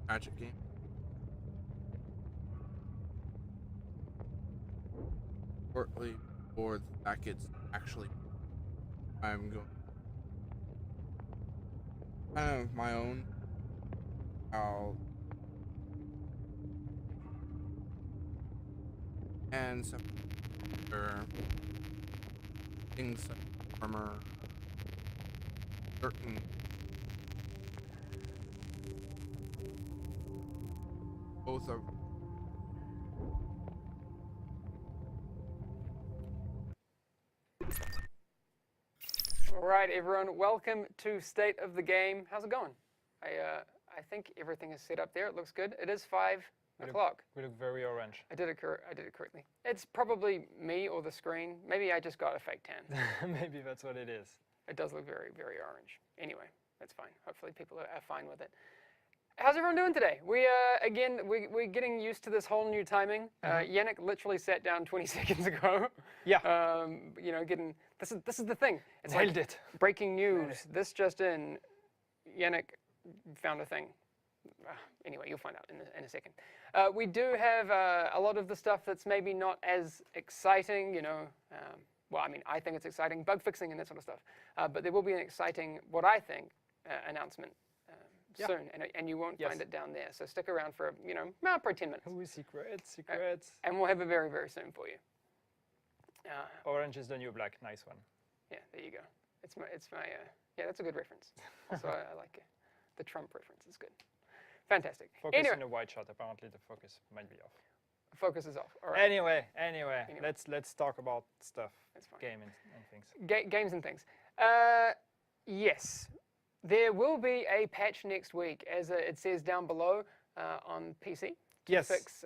Magic game. Shortly before that gets actually, I'm going kind of my own. I'll and some other things like armor, certain both of All right, everyone, welcome to State of the Game. How's it going? I think everything is set up there. It looks good. It is 5 o'clock. We look very orange. I did it correctly. It's probably me or the screen. Maybe I just got a fake tan. Maybe that's what it is. It does look very, very orange. Anyway, that's fine. Hopefully people are fine with it. How's everyone doing today? We're getting used to this whole new timing. Yannick literally sat down 20 seconds ago. Yeah. This is the thing. It's Nailed like it. breaking news. This just in. Yannick found a thing. Anyway, you'll find out in a second. We do have a lot of the stuff that's maybe not as exciting, well, I mean, I think it's exciting, bug fixing and that sort of stuff. But there will be an exciting, what I think, announcement soon, and you won't find it down there. So stick around for, probably 10 minutes. Ooh, secrets. And we'll have it very, very soon for you. Orange is the new black. Nice one. Yeah, there you go. It's my yeah, that's a good reference. Also, I like it. The Trump reference is good. Fantastic. Focus Anyway, in a wide shot. Apparently, the focus might be off. focus is off. All right. Anyway, let's talk about stuff. That's fine. Game and things. Games and things. Yes, there will be a patch next week, as it says down below on PC to fix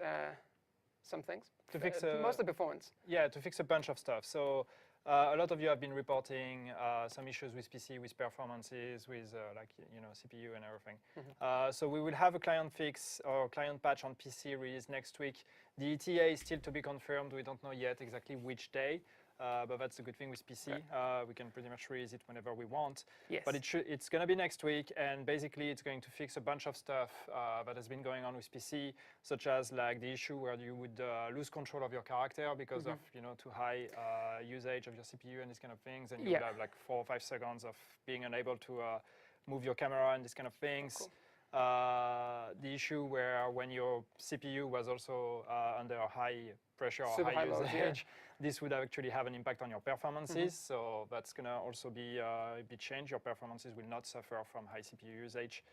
some things. To fix mostly performance. Yeah, to fix a bunch of stuff. So a lot of you have been reporting some issues with PC, with performances, with CPU and everything. So we will have a client fix or client patch on PC release next week. The ETA is still to be confirmed. We don't know yet exactly which day. But that's a good thing with PC. We can pretty much release it whenever we want. Yes. But it's going to be next week, and basically it's going to fix a bunch of stuff that has been going on with PC, such as like the issue where you would lose control of your character because of too high usage of your CPU and these kind of things, and you would have like 4 or 5 seconds of being unable to move your camera and these kind of things. Cool. The issue where when your CPU was also under high pressure or Super high high loads, usage, this would actually have an impact on your performances. So that's going to also be changed. Your performances will not suffer from high CPU usage.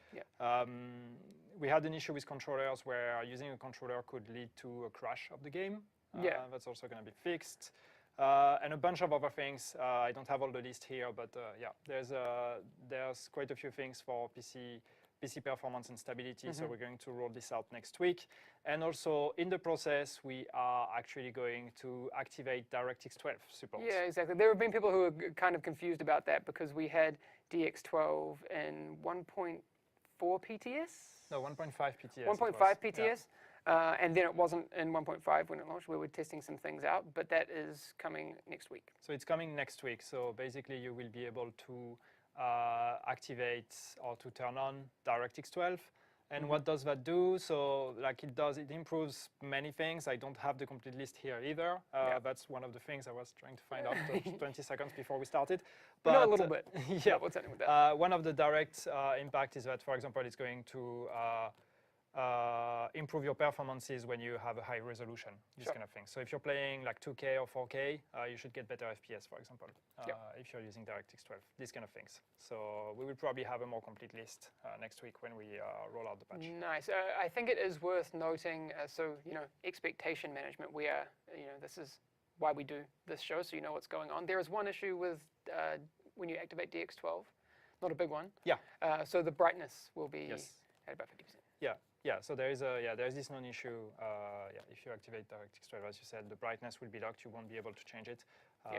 We had an issue with controllers where using a controller could lead to a crash of the game. That's also going to be fixed. And a bunch of other things. I don't have all the list here, but there's quite a few things for PC performance and stability, so we're going to roll this out next week. And also, in the process, we are actually going to activate DirectX 12 support. Yeah, exactly. There have been people who are kind of confused about that because we had DX12 in 1.4 PTS? No, 1.5 PTS. 1.5 PTS, and then it wasn't in 1.5 when it launched. We were testing some things out, but that is coming next week. So it's coming next week. So basically, you will be able to activate or to turn on DirectX 12. And what does that do? So like it improves many things. I don't have the complete list here either. That's one of the things I was trying to find out 20 seconds before we started. But we know a little bit. Yeah. What's happening with that? One of the direct impact is that, for example, it's going to improve your performances when you have a high resolution, this kind of thing. So if you're playing like 2K or 4K, you should get better FPS, for example, if you're using DirectX 12, these kind of things. So we will probably have a more complete list next week when we roll out the patch. Nice. I think it is worth noting, expectation management. We are, this is why we do this show, so you know what's going on. There is one issue with when you activate DX12, not a big one. Yeah. So the brightness will be at about 50%. Yeah, so there is this non-issue. If you activate DirectX 12, as you said, the brightness will be locked. You won't be able to change it.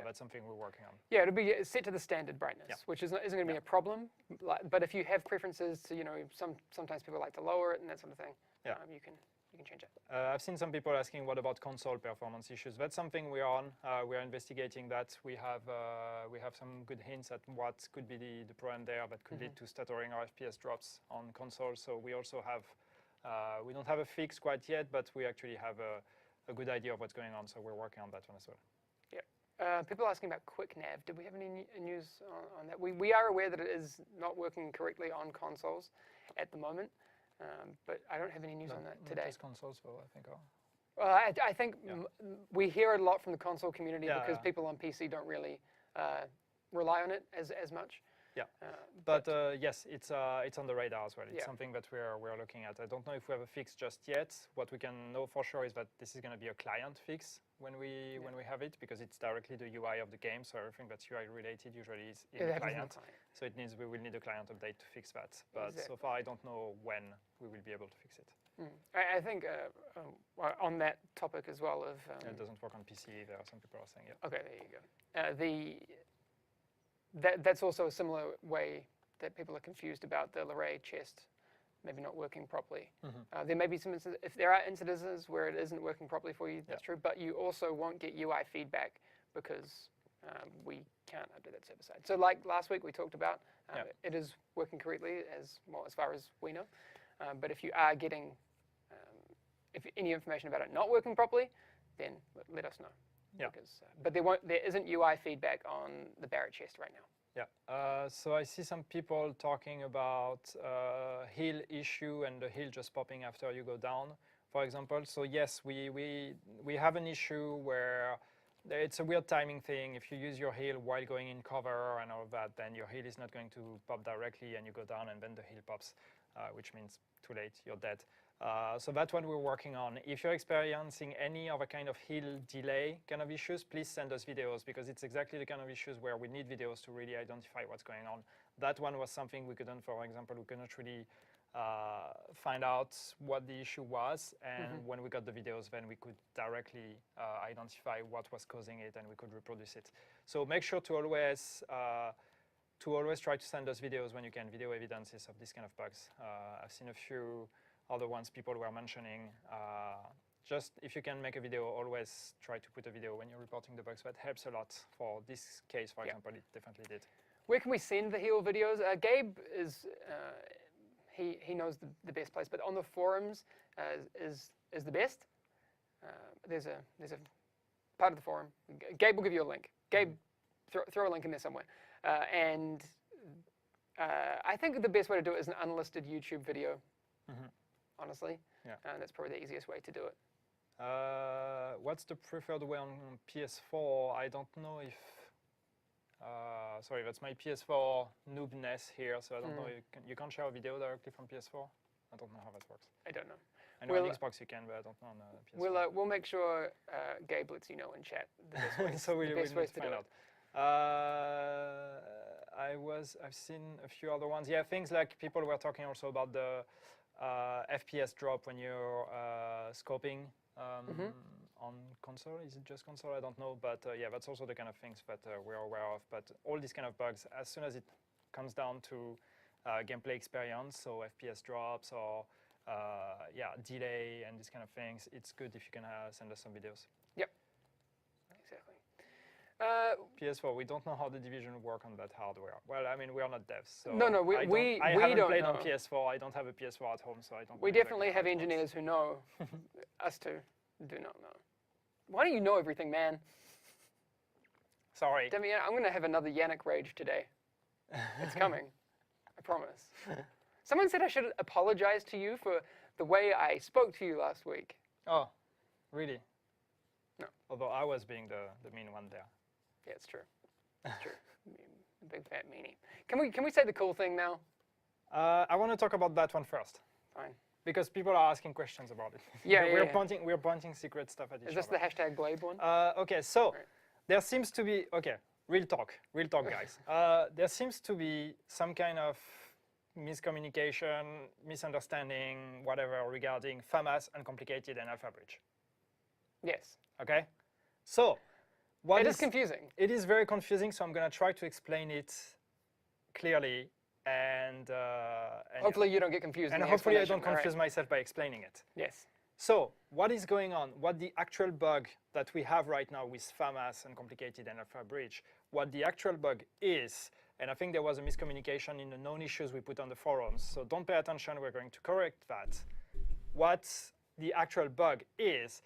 That's something we're working on. Yeah, it'll be set to the standard brightness, which isn't going to be a problem. But if you have preferences to, sometimes people like to lower it and that sort of thing, you can change it. I've seen some people asking, what about console performance issues? That's something we're on. We're investigating that. We have some good hints at what could be the problem there that could lead to stuttering or FPS drops on console. So we also have We don't have a fix quite yet, but we actually have a good idea of what's going on, so we're working on that one as well. People are asking about QuickNav. Did we have any news on that? We are aware that it is not working correctly on consoles at the moment, but I don't have any news on that today. Just consoles, though, I think. I think we hear it a lot from the console community because people on PC don't really rely on it as much. Yeah, but yes, it's on the radar as well. It's something that we're looking at. I don't know if we have a fix just yet. What we can know for sure is that this is going to be a client fix when we have it, because it's directly the UI of the game. So everything that's UI related usually is in the client. So we will need a client update to fix that. But so far, I don't know when we will be able to fix it. I think on that topic as well of it doesn't work on PC either. Some people are saying Okay, there you go. That's also a similar way that people are confused about the Luray chest maybe not working properly. There may be some instances, if there are incidences where it isn't working properly for you, that's true, but you also won't get UI feedback because we can't update that server side. So like last week we talked about, it is working correctly as far as we know. But if you are getting any information about it not working properly, then let us know. Yeah. Because, but there isn't UI feedback on the Barrett chest right now. Yeah. So I see some people talking about heal issue and the heal just popping after you go down, for example. So yes, we have an issue where it's a weird timing thing. If you use your heal while going in cover and all of that, then your heal is not going to pop directly, and you go down and then the heal pops, which means too late, you're dead. So that's what we're working on. If you're experiencing any other kind of heal delay kind of issues, please send us videos, because it's exactly the kind of issues where we need videos to really identify what's going on. That one was something we couldn't, for example, we couldn't really find out what the issue was, and when we got the videos, then we could directly identify what was causing it, and we could reproduce it. So make sure to always try to send us videos when you can, video evidences of these kind of bugs. I've seen a few other ones people were mentioning. Just if you can make a video, always try to put a video when you're reporting the bugs. That helps a lot. For this case, for example, it definitely did. Where can we send the heal videos? Gabe is he knows the best place, but on the forums is the best. There's a part of the forum. Gabe will give you a link. Gabe, throw a link in there somewhere. And I think the best way to do it is an unlisted YouTube video. Honestly, that's probably the easiest way to do it. What's the preferred way on PS4? I don't know if. Sorry, that's my PS4 noobness here, so I don't know. You can't share a video directly from PS4. I don't know how that works. I don't know. I know on Xbox you can, but I don't know on PS4. We'll make sure Gabe lets you know in chat the best ways. So we best ways to find do out. I've seen a few other ones. Yeah, things like people were talking also about the FPS drop when you're scoping on console. Is it just console? I don't know, but yeah, that's also the kind of things that we're aware of. But all these kind of bugs, as soon as it comes down to gameplay experience, so FPS drops or delay and these kind of things, it's good if you can send us some videos. Yep, exactly. PS4, we don't know how the Division work on that hardware. Well, I mean, we are not devs, so no, we haven't don't played know. on PS4. I don't have a PS4 at home, so I don't. We definitely have engineers who know. Us two do not know. Why don't you know everything, man? Sorry. Demi, I'm gonna have another Yannick rage today. It's coming. I promise. Someone said I should apologize to you for the way I spoke to you last week. Oh, really? No. Although I was being the mean one there. Yeah, it's true. It's true. Big fat meanie. Can we say the cool thing now? I want to talk about that one first. Fine. Because people are asking questions about it. We're pointing secret stuff at each other. Is this the hashtag Blade one? Okay, so there seems to be real talk, guys. There seems to be some kind of miscommunication, misunderstanding, whatever, regarding FAMAS, Uncomplicated, and Alpha Bridge. Yes. Okay, so it is confusing. It is very confusing, so I'm going to try to explain it clearly, and hopefully you don't get confused. And hopefully I don't confuse myself by explaining it. Yes. So what is going on? What the actual bug that we have right now with FAMAS, Uncomplicated, and Alpha Bridge, what the actual bug is, and I think there was a miscommunication in the known issues we put on the forums, so don't pay attention, we're going to correct that. what the actual bug is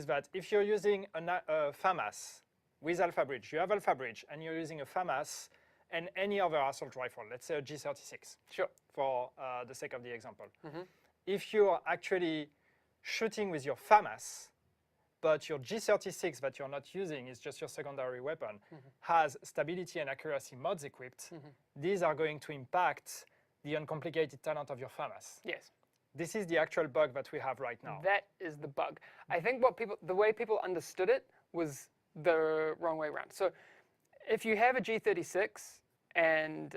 that if you're using a FAMAS with Alpha Bridge, you have Alpha Bridge, and you're using a FAMAS and any other assault rifle, let's say a G36, Sure. for the sake of the example. If you're actually shooting with your FAMAS, but your G36 that you're not using is just your secondary weapon, has stability and accuracy mods equipped, these are going to impact the uncomplicated talent of your FAMAS. Yes. This is the actual bug that we have right now. That is the bug. I think the way people understood it was the wrong way around. So if you have a G36 and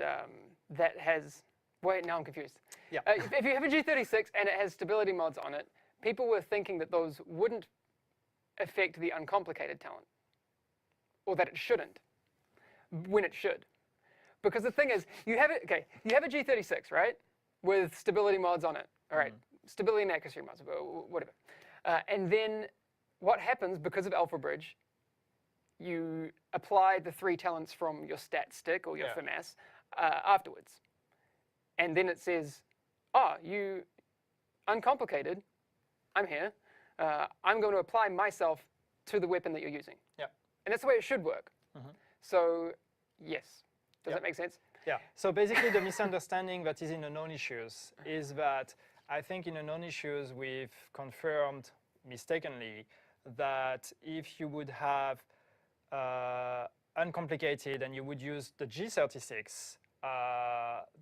that has, wait, now I'm confused. Yeah. If you have a G36 and it has stability mods on it, people were thinking that those wouldn't affect the uncomplicated talent, or that it shouldn't, when it should. Because the thing is, you have a G36, right, with stability mods on it. All right, stability and accuracy mods, whatever. And then what happens, because of Alpha Bridge, you apply the 3 talents from your stat stick or your FAMAS afterwards. And then it says, oh, you uncomplicated, I'm here. I'm going to apply myself to the weapon that you're using. Yeah. And that's the way it should work. So, yes. Does that make sense? Yeah. So basically, the misunderstanding that is in the known issues is that I think in the known issues we've confirmed mistakenly that if you would have uncomplicated and you would use the G36,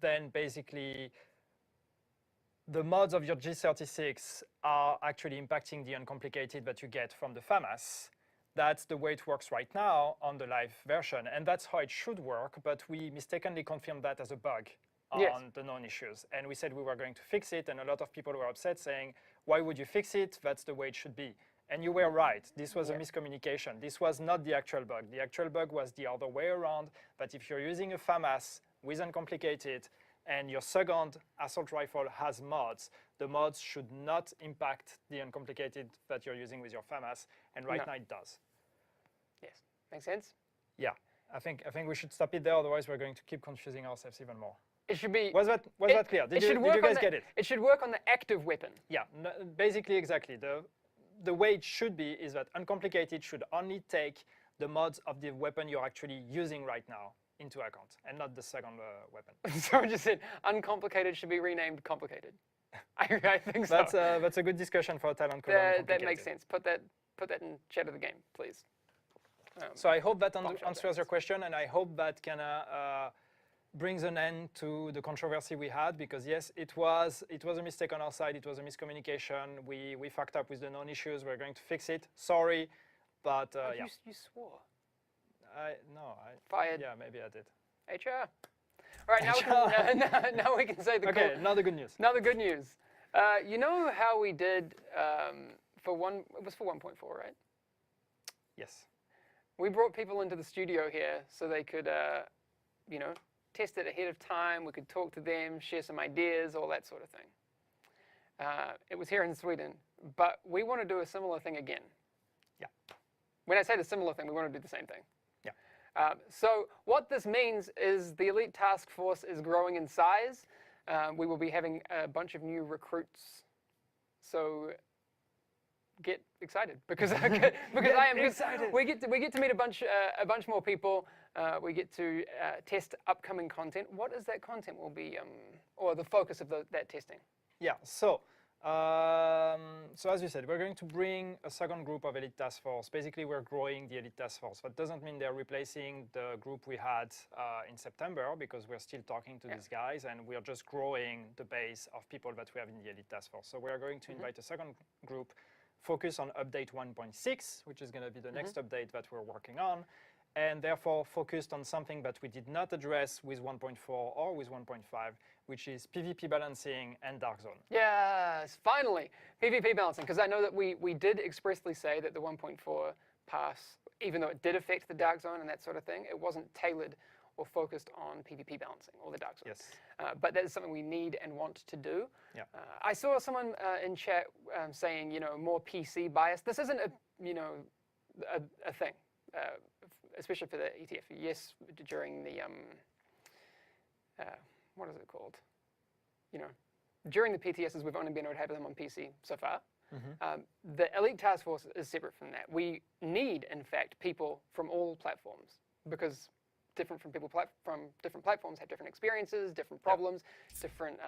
then basically the mods of your G36 are actually impacting the uncomplicated that you get from the FAMAS. That's the way it works right now on the live version, and that's how it should work, but we mistakenly confirmed that as a bug on the known issues. And we said we were going to fix it, and a lot of people were upset saying, why would you fix it? That's the way it should be. And you were right. This was a miscommunication. This was not the actual bug. The actual bug was the other way around, that if you're using a FAMAS with uncomplicated, and your second assault rifle has mods, the mods should not impact the uncomplicated that you're using with your FAMAS, and right now it does. Yes. Make sense? Yeah. I think we should stop it there, otherwise we're going to keep confusing ourselves even more. It should be... Was that clear? Did you guys get it? It should work on the active weapon. Yeah, basically exactly. The way it should be is that uncomplicated should only take the mods of the weapon you're actually using right now into account, and not the second weapon. So I just said uncomplicated should be renamed complicated. I think so. That's a good discussion for a talent code. That makes sense. Put that in chat of the game, please. So I hope that answers your question, and I hope that can brings an end to the controversy we had, because yes, it was a mistake on our side. It was a miscommunication. We fucked up with the known issues. We're going to fix it. Sorry, but yeah. You swore. Fired. Yeah, maybe I did. HR. All right, now we can say the okay. Now the good news. Now the good news. You know how we did it was for 1.4, right? Yes. We brought people into the studio here so they could, test it ahead of time. We could talk to them, share some ideas, all that sort of thing. It was here in Sweden, but we want to do a similar thing again. Yeah. When I say the similar thing, we want to do the same thing. Yeah. So what this means is the Elite Task Force is growing in size. We will be having a bunch of new recruits. So get excited because I am excited. We get to meet a bunch more people. We get to test upcoming content. What is that content will be, or the focus of that testing? Yeah. So as you said, we're going to bring a second group of Elite Task Force. Basically, we're growing the Elite Task Force. That doesn't mean they're replacing the group we had in September, because we're still talking to these guys, and we're just growing the base of people that we have in the Elite Task Force. So we're going to invite a second group, focus on update 1.6, which is going to be the next update that we're working on, and therefore focused on something that we did not address with 1.4 or with 1.5, which is PvP balancing and Dark Zone. Yes, finally, PvP balancing, because I know that we did expressly say that the 1.4 pass, even though it did affect the Dark Zone and that sort of thing, it wasn't tailored or focused on PvP balancing or the Dark Zone. Yes. But that is something we need and want to do. Yeah. I saw someone in chat saying, more PC bias. This isn't a thing, especially for the ETF. Yes, during the what is it called? during the PTSs, we've only been able to have them on PC so far. The Elite Task Force is separate from that. We need, in fact, people from all platforms because different platforms have different experiences, different problems, different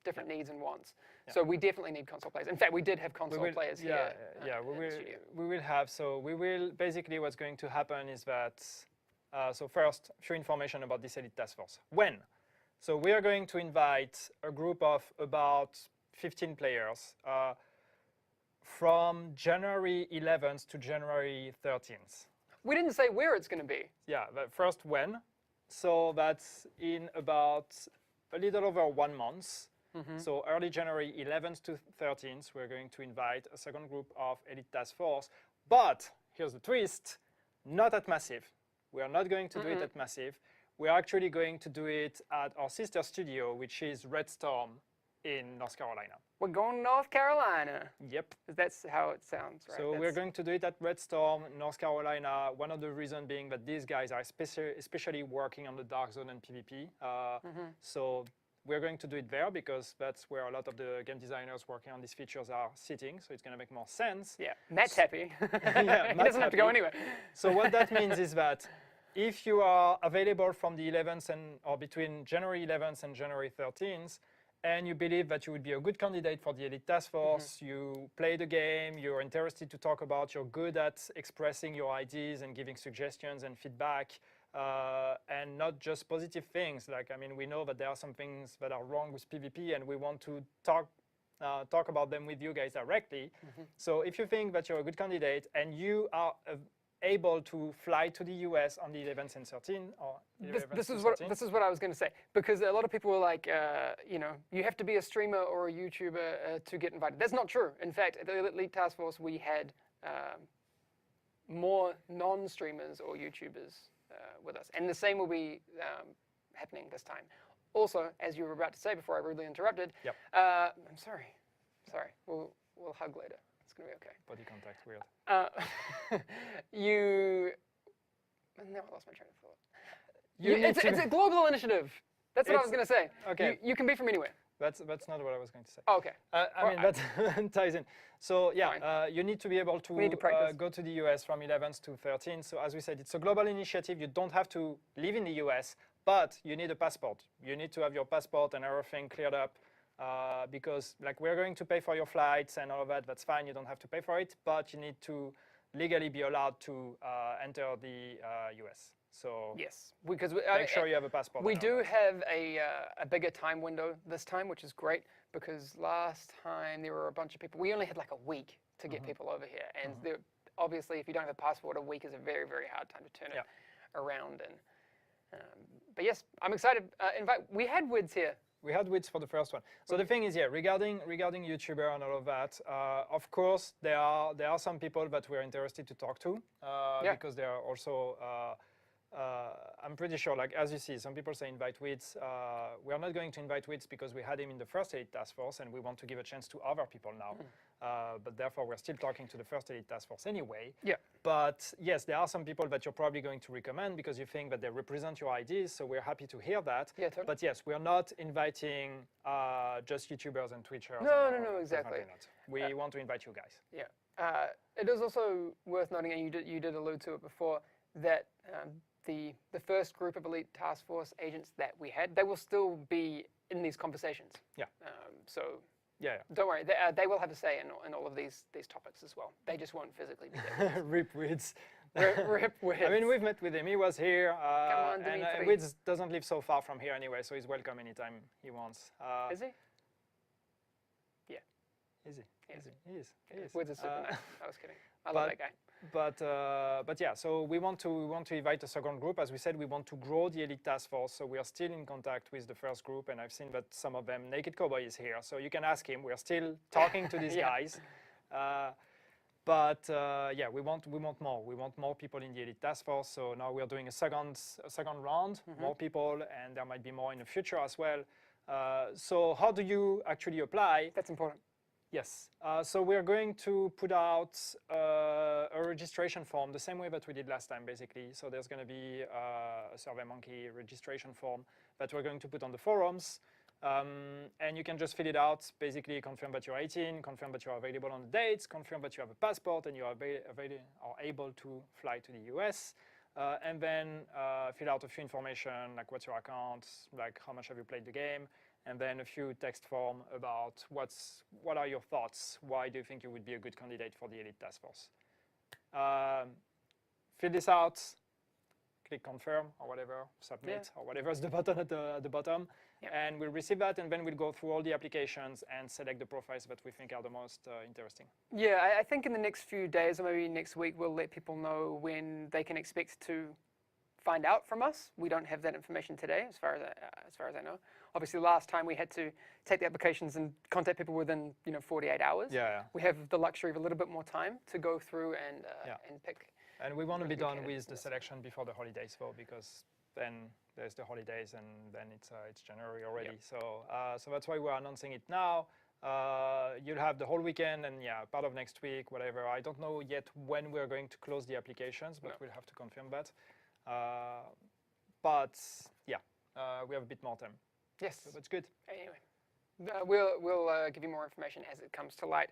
different needs and wants. So we definitely need console players. In fact, we did have console players here. We will have. So we will basically what's going to happen is that. So first, few information about this Elite Task Force. When? So we are going to invite a group of about 15 players from January 11th to January 13th. We didn't say where it's going to be. Yeah, but first when. So that's in about a little over 1 month. So early January 11th to 13th, we're going to invite a second group of Elite Task Force. But here's the twist, not at Massive. We are not going to do it at Massive. We're actually going to do it at our sister studio, which is Red Storm in North Carolina. We're going to North Carolina. Yep. That's how it sounds, right? So we're going to do it at Red Storm, North Carolina. One of the reasons being that these guys are especially working on the Dark Zone and PvP. So we're going to do it there because that's where a lot of the game designers working on these features are sitting. So it's going to make more sense. Yeah, Matt's happy. Yeah, he doesn't have to go anywhere. So what that means is that if you are available from the 11th or between January 11th and January 13th, and you believe that you would be a good candidate for the Elite Task Force, you play the game, you're interested to talk about, you're good at expressing your ideas and giving suggestions and feedback, and not just positive things. Like, I mean, we know that there are some things that are wrong with PvP, and we want to talk about them with you guys directly. So if you think that you're a good candidate and you are able to fly to the US on the 11th and 13th, or this is what I was going to say, because a lot of people were like, you have to be a streamer or a YouTuber to get invited. That's not true. In fact, at the Elite Task Force, we had more non-streamers or YouTubers with us, and the same will be happening this time. Also, as you were about to say before I rudely interrupted, I'm sorry. We'll hug later. It's going to be okay. Body contact, weird. Now I lost my train of thought. It's a global initiative. That's what I was going to say. Okay. You can be from anywhere. That's not what I was going to say. Oh, okay. I mean, that ties in. So yeah, you need to be able to go to the US from 11th to 13th. So as we said, it's a global initiative. You don't have to live in the US, but you need a passport. You need to have your passport and everything cleared up. Because like we're going to pay for your flights and all of that, that's fine, you don't have to pay for it, but you need to legally be allowed to enter the US. So yes, because make sure you have a passport. We do have a bigger time window this time, which is great, because last time there were a bunch of people. We only had like a week to get people over here, and obviously if you don't have a passport, a week is a very, very hard time to turn it around. And but yes, I'm excited. In fact, we had Wids here. We had Wids for the first one. So the thing is, regarding YouTuber and all of that, of course, there are some people that we're interested to talk to because they are also, I'm pretty sure, like as you see, some people say invite Wids. We are not going to invite Wids because we had him in the first Elite Task Force and we want to give a chance to other people now. But therefore, we're still talking to the first Elite Task Force anyway. Yeah. But yes, there are some people that you're probably going to recommend because you think that they represent your ideas. So we're happy to hear that. Yeah, totally. But yes, we're not inviting just YouTubers and Twitchers. No, exactly. We want to invite you guys. Yeah. It is also worth noting, and you did allude to it before, that the first group of Elite Task Force agents that we had, they will still be in these conversations. Yeah. So. Yeah. Don't worry, they will have a say in all of these topics as well. They just won't physically be there. Rip Wids. Rip Wids. I mean, we've met with him. He was here. Come on, and Wids doesn't live so far from here anyway, so he's welcome anytime he wants. Is he? Yeah. Is he? Yeah. He is. Wids is super nice. I was kidding. I love that guy. But yeah, so we want to invite a second group. As we said, we want to grow the Elite Task Force, so we are still in contact with the first group, and I've seen that some of them, Naked Cowboy is here, so you can ask him. We're still talking to these guys. But yeah, we want more. We want more people in the Elite Task Force, so now we're doing a second round, more people, and there might be more in the future as well. So how do you actually apply? That's important. Yes, so we're going to put out a registration form the same way that we did last time, basically. So there's going to be a SurveyMonkey registration form that we're going to put on the forums. And you can just fill it out, basically confirm that you're 18, confirm that you're available on the dates, confirm that you have a passport and you are able to fly to the US, and then fill out a few information, like what's your account, like how much have you played the game, and then a few text form about what are your thoughts, why do you think you would be a good candidate for the Elite Task Force. Fill this out, click confirm or whatever, submit or whatever is the button at the bottom, and we'll receive that, and then we'll go through all the applications and select the profiles that we think are the most interesting. Yeah, I think in the next few days or maybe next week we'll let people know when they can expect to find out from us. We don't have that information today, as far as I know. Obviously, last time we had to take the applications and contact people within 48 hours. We have the luxury of a little bit more time to go through and pick. And we want to be done with the selection before the holidays, though, because then there's the holidays and then it's January already. So that's why we're announcing it now. You'll have the whole weekend and part of next week, whatever. I don't know yet when we're going to close the applications, but we'll have to confirm that. But we have a bit more time. Yes, so that's good. Anyway, we'll give you more information as it comes to light.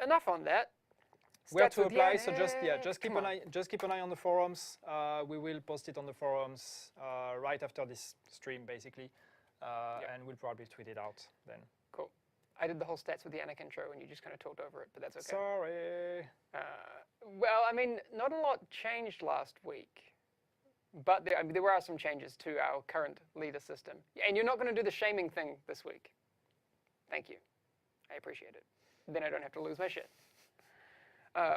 Enough on that. Where to apply? So just keep an eye on the forums. We will post it on the forums right after this stream, basically, and we'll probably tweet it out then. Cool. I did the whole stats with the Yannick intro, and you just kind of talked over it, but that's okay. Sorry. Well, I mean, not a lot changed last week, but there are some changes to our current leader system. And you're not going to do the shaming thing this week. Thank you. I appreciate it. Then I don't have to lose my shit.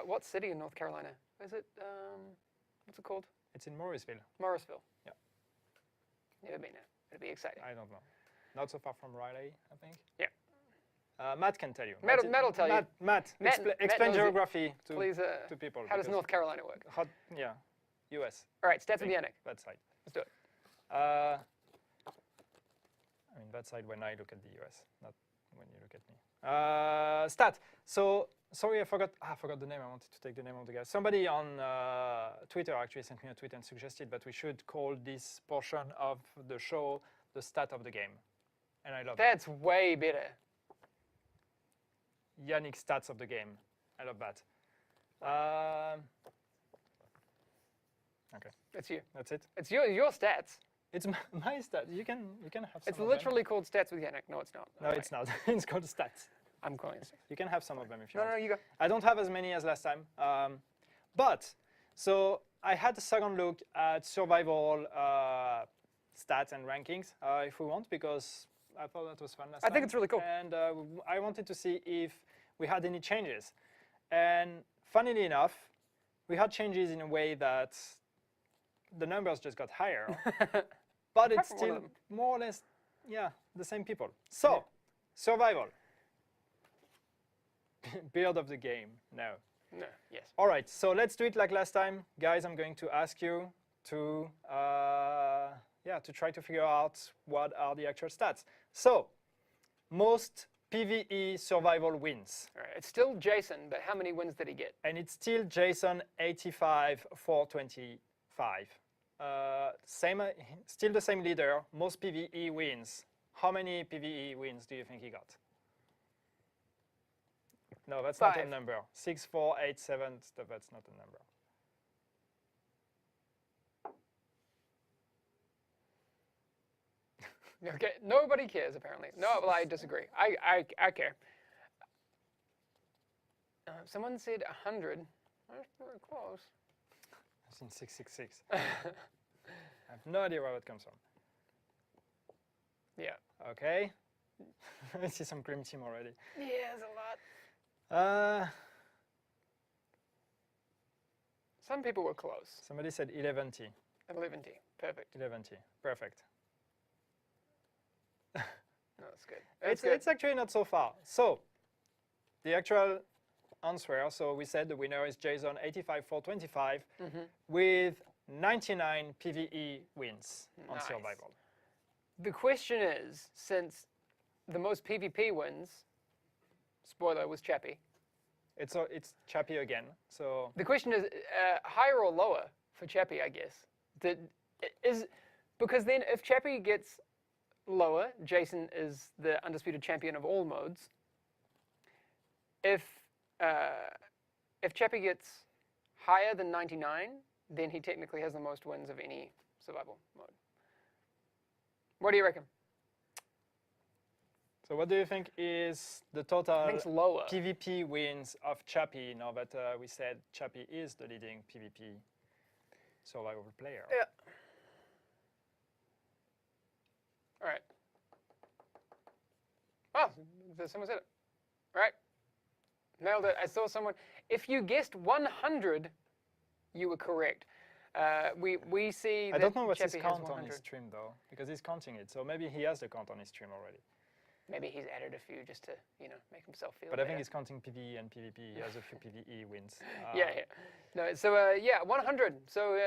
What city in North Carolina? Is it, what's it called? It's in Morrisville. Morrisville. Yeah. Never been there. It'll be exciting. I don't know. Not so far from Raleigh, I think. Yeah. Matt can tell you. Matt will tell you. Matt, explain geography to people. How does North Carolina work? US. All right, stats with Yannick. That side. Let's do it. I mean, that side when I look at the US, not when you look at me. Stat. So, sorry, I forgot the name. I wanted to take the name of the guy. Somebody on Twitter actually sent me a tweet and suggested that we should call this portion of the show the stat of the game. And I love that. That's way better. Yannick stats of the game. I love that. Okay. It's you. That's it. It's your stats. It's my stats. You can have some. It's literally called stats with Yannick. No, it's not. No, it's not. It's called stats. I'm calling it. You can have some of them if you want. No, you go. I don't have as many as last time. So I had a second look at survival stats and rankings, if we want, because I thought that was fun last time. I think it's really cool. And I wanted to see if we had any changes. And funnily enough, we had changes in a way that the numbers just got higher, but it's still more or less, the same people. So, survival. Build of the game, no. No, yes. All right, so let's do it like last time. Guys, I'm going to ask you to try to figure out what are the actual stats. So, most PvE survival wins. All right, it's still Jason, but how many wins did he get? And it's still Jason, 85, 425. Still the same leader, most PvE wins. How many PvE wins do you think he got? No, that's 5. not a number. 6, 4, 8, 7, that's not a number. Okay, nobody cares apparently. No, well, I disagree. I care. Someone said 100. That's very close. I've seen 666. I have no idea where it comes from. Yeah. Okay. I see some Grim Team already. Yeah, there's a lot. Some people were close. Somebody said 11T. 11T. Perfect. 11T. Perfect. No, that's good. It's actually not so far. So, the actual answer, so we said the winner is Jason, 85, 425, with 99 PvE wins on survival. The question is, since the most PvP wins, spoiler, was Chappie. It's Chappie again. So the question is higher or lower for Chappie, I guess. Because then if Chappie gets lower, Jason is the undisputed champion of all modes. If Chappie gets higher than 99, then he technically has the most wins of any survival mode. What do you reckon? So what do you think is the total I think it's lower. PvP wins of Chappie, now that we said Chappie is the leading PvP survival player? Yeah. All right. Oh, someone said it. All right. Nailed it. I saw someone. If you guessed 100, you were correct. We see. I don't know what's his Chappie has count on 100. his stream though, because he's counting it. So maybe he has the count on his stream already. Maybe he's added a few just to, make himself feel But better. I think he's counting PvE and PvP. He has a few PvE wins. Yeah. No, so, 100. So,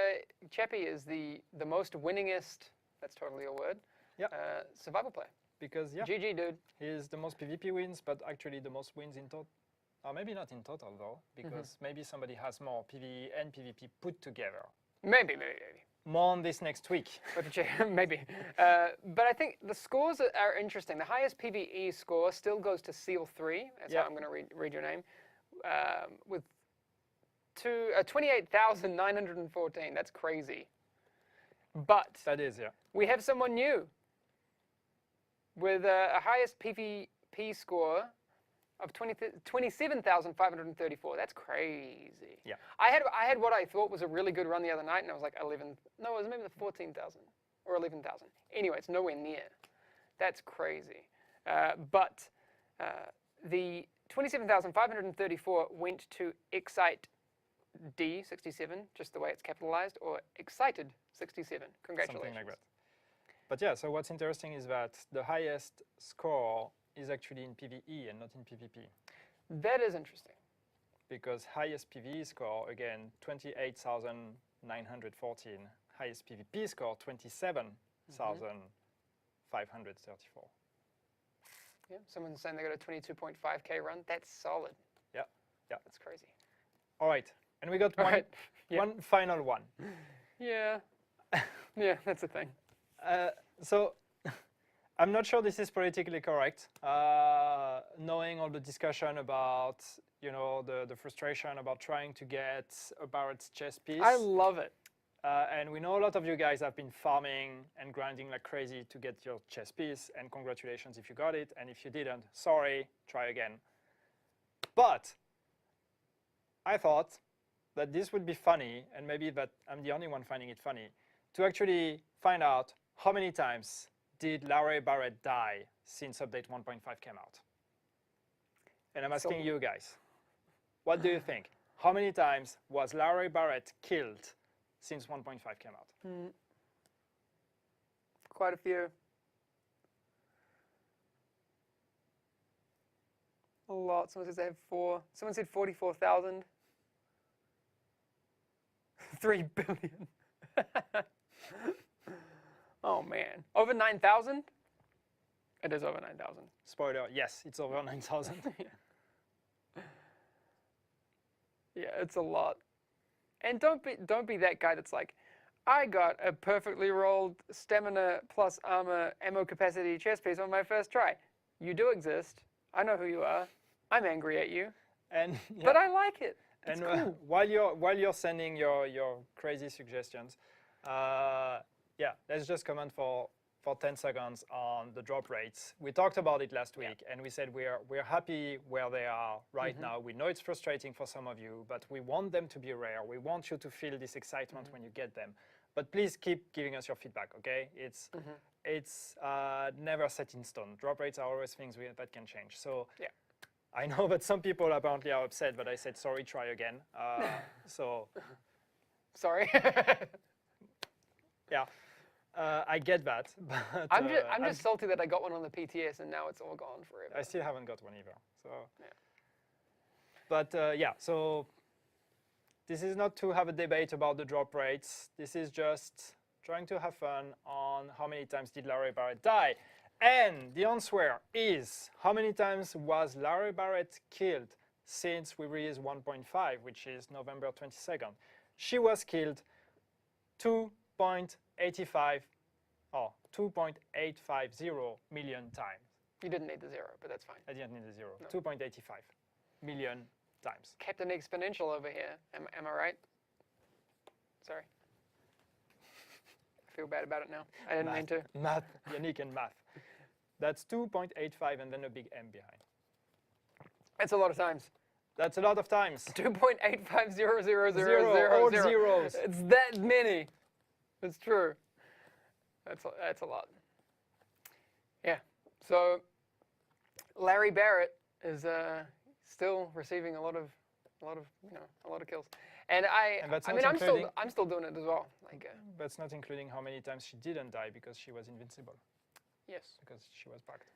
Chappie is the most winningest, that's totally a word, Yeah. survival player. Because, yeah, GG, dude. he is the most PvP wins, but actually the most wins in total. Or maybe not in total, though, because maybe somebody has more PvE and PvP put together. Maybe. More on this next week. Maybe. But I think the scores are interesting. The highest PvE score still goes to Seal 3. That's how I'm going to read your name. With 28,914. That's crazy. But That is, yeah. we have someone new with a highest PvP score of 27,534. That's crazy. Yeah. I had what I thought was a really good run the other night, and I was like 11. No, it was maybe the 14,000 or 11,000. Anyway, it's nowhere near. That's crazy. But the 27,534 went to Excite D67, just the way it's capitalized, or Excited 67. Congratulations. Something like that. But yeah, so what's interesting is that the highest score is actually in PvE and not in PvP. That is interesting. Because highest PvE score, again, 28,914. Highest PvP score, 27,534. Yeah, someone's saying they got a 22.5K run. That's solid. Yeah. That's crazy. All right, and we got All one, right. Yeah. one final one. Yeah. Yeah, that's a thing. So I'm not sure this is politically correct, knowing all the discussion about, the frustration about trying to get a Barrett's chess piece. I love it. And we know a lot of you guys have been farming and grinding like crazy to get your chess piece, and congratulations if you got it, and if you didn't, sorry, try again. But I thought that this would be funny, and maybe that I'm the only one finding it funny, to actually find out how many times did Larry Barrett die since update 1.5 came out. And I'm asking you guys, what do you think? How many times was Larry Barrett killed since 1.5 came out? Quite a few. A lot. Someone says they have 4. Someone said 44,000. 3 billion. Oh man. Over 9,000? It is over 9,000. Spoiler, yes, it's over 9,000. Yeah, it's a lot. And don't be that guy that's like, I got a perfectly rolled stamina plus armor ammo capacity chest piece on my first try. You do exist. I know who you are. I'm angry at you. And But I like it. It's and cool. while you're sending your crazy suggestions, let's just comment for 10 seconds on the drop rates. We talked about it last week, and we said we're happy where they are right now. We know it's frustrating for some of you, but we want them to be rare. We want you to feel this excitement when you get them. But please keep giving us your feedback, okay? It's never set in stone. Drop rates are always things that can change. So I know that some people apparently are upset, but I said, sorry, try again. So Sorry. yeah. I get that, but I'm just salty that I got one on the PTS and now it's all gone forever. I still haven't got one either. So, but so this is not to have a debate about the drop rates. This is just trying to have fun on how many times did Larry Barrett die, and the answer is how many times was Larry Barrett killed since we released 1.5, which is November 22nd. She was killed 2.85 2.850 million times. You didn't need the 0, but that's fine. I didn't need a 0. No. 2.85 million times. Captain Exponential over here. Am I right? Sorry. I feel bad about it now. I didn't mean to. Math, Yannick and math. That's 2.85 and then a big M behind. That's a lot of times. That's a lot of times. 2.8500000. All zeros. It's that many. It's true. That's a lot. Yeah. So Larry Barrett is still receiving a lot of kills, and that's I not mean including- I'm still doing it as well. Like That's not including how many times she didn't die because she was invincible, yes, because she was bugged.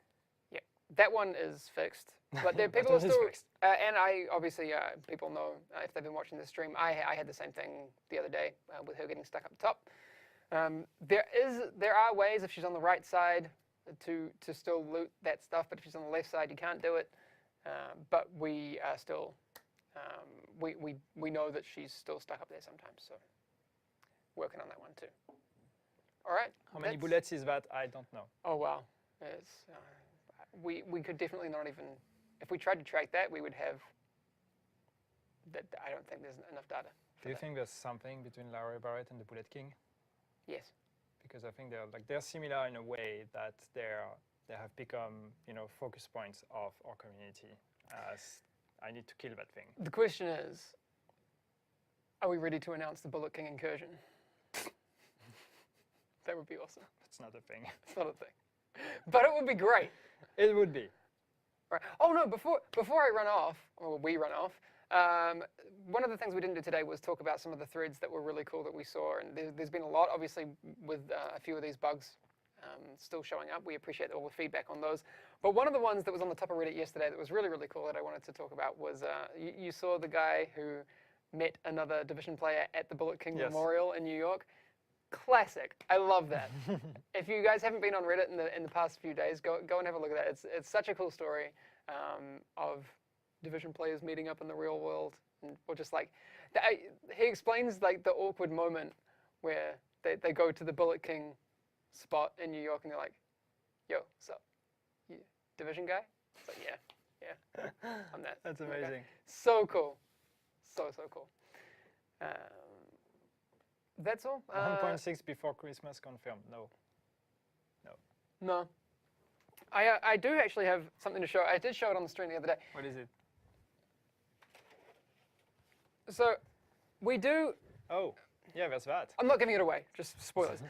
yeah, that one is fixed. But there people That are one is still, fixed. and I obviously people know if they've been watching this stream. I had the same thing the other day with her getting stuck up top. There are ways if she's on the right side to still loot that stuff, but if she's on the left side, you can't do it. But we are still, we know that she's still stuck up there sometimes, so working on that one too. All right. How many bullets is that? I don't know. Oh wow, it's we could definitely not even, if we tried to track that, we would have. That I don't think there's enough data. Do you think there's something between Larry Barrett and the Bullet King? Yes. Because I think they're similar in a way that they have become focus points of our community. As I need to kill that thing. The question is, are we ready to announce the Bullet King incursion? That would be awesome. That's not a thing. It's not a thing, but it would be great. It would be. Right. Oh no! Before I run off, or we run off, one of the things we didn't do today was talk about some of the threads that were really cool that we saw, and there's been a lot, obviously, with a few of these bugs still showing up. We appreciate all the feedback on those. But one of the ones that was on the top of Reddit yesterday that was really, really cool that I wanted to talk about was you saw the guy who met another Division player at the Bullet King Yes. Memorial in New York. Classic. I love that. If you guys haven't been on Reddit in the past few days, go and have a look at that. It's such a cool story of Division players meeting up in the real world, or just like he explains like the awkward moment where they go to the Bullet King spot in New York and they're like, "Yo, what's up? You Division guy?" It's like, yeah, I'm that. That's I'm that guy." amazing. So cool, so cool. That's all. 1.6 before Christmas confirmed. No. No. I do actually have something to show. I did show it on the stream the other day. What is it? So we do. Oh, yeah, that's that. I'm not giving it away. Just spoilers.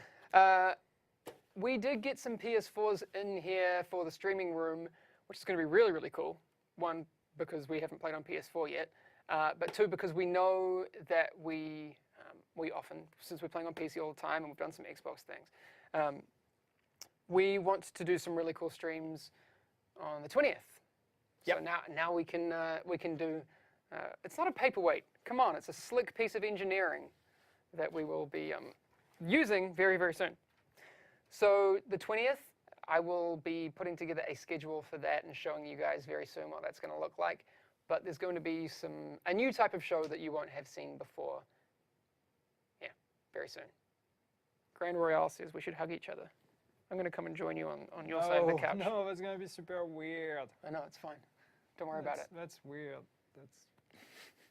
We did get some PS4s in here for the streaming room, which is going to be really, really cool. One, because we haven't played on PS4 yet, but two, because we know that we often, since we're playing on PC all the time and we've done some Xbox things, we want to do some really cool streams on the 20th. Yep. So now we can do. It's not a paperweight. Come on, it's a slick piece of engineering that we will be using very, very soon. So the 20th, I will be putting together a schedule for that and showing you guys very soon what that's going to look like. But there's going to be a new type of show that you won't have seen before. Yeah, very soon. Grand Royale says we should hug each other. I'm going to come and join you on your side of the couch. No, that's going to be super weird. I know, it's fine. Don't worry about it. That's weird.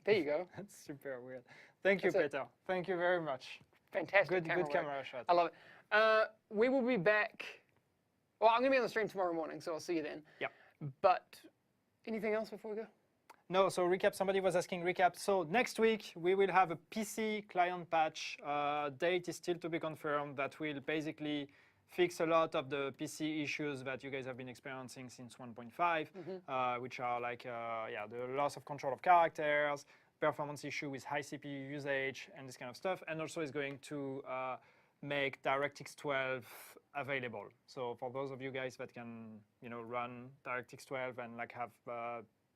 There you go. That's super weird. Thank you, That's it. Peter. Thank you very much. Fantastic Good camera work. camera shot. I love it. We will be back. Well, I'm going to be on the stream tomorrow morning, so I'll see you then. Yep. But anything else before we go? No, so recap, somebody was asking recap. So next week, we will have a PC client patch. Date is still to be confirmed. That will basically fix a lot of the PC issues that you guys have been experiencing since 1.5, which are like, the loss of control of characters, performance issue with high CPU usage, and this kind of stuff. And also is going to make DirectX 12 available. So for those of you guys that can, run DirectX 12 and like have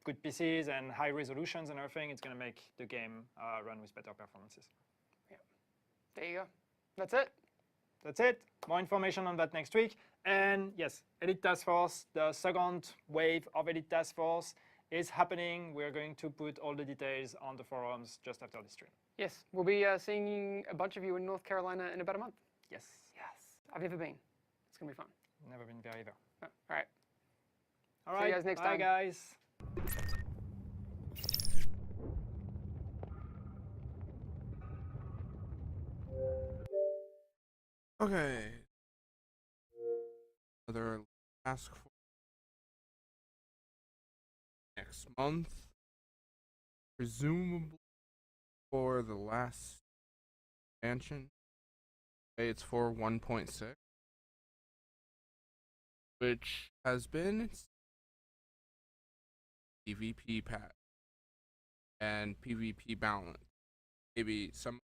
good PCs and high resolutions and everything, it's going to make the game run with better performances. Yeah. There you go. That's it. That's it. More information on that next week. And yes, Elite Task Force, the second wave of Elite Task Force is happening. We're going to put all the details on the forums just after the stream. Yes, we'll be seeing a bunch of you in North Carolina in about a month. Yes. Yes. I've never been. It's gonna be fun. Never been there either. All right. All See right. you guys next Bye, time. guys. Okay. Another task for next month. Presumably for the last expansion. Okay, it's for 1.6. Which has been PvP patch and PvP balance. Maybe some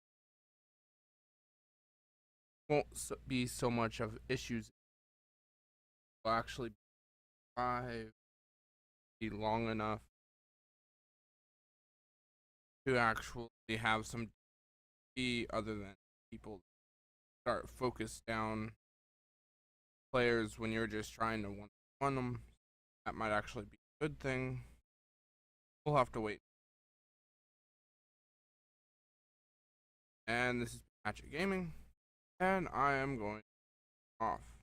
won't be so much of issues. Will actually be long enough to actually have some other than people start focus down players when you're just trying to one them. That might actually be a good thing. We'll have to wait. And this is Magic Gaming, and I am going off.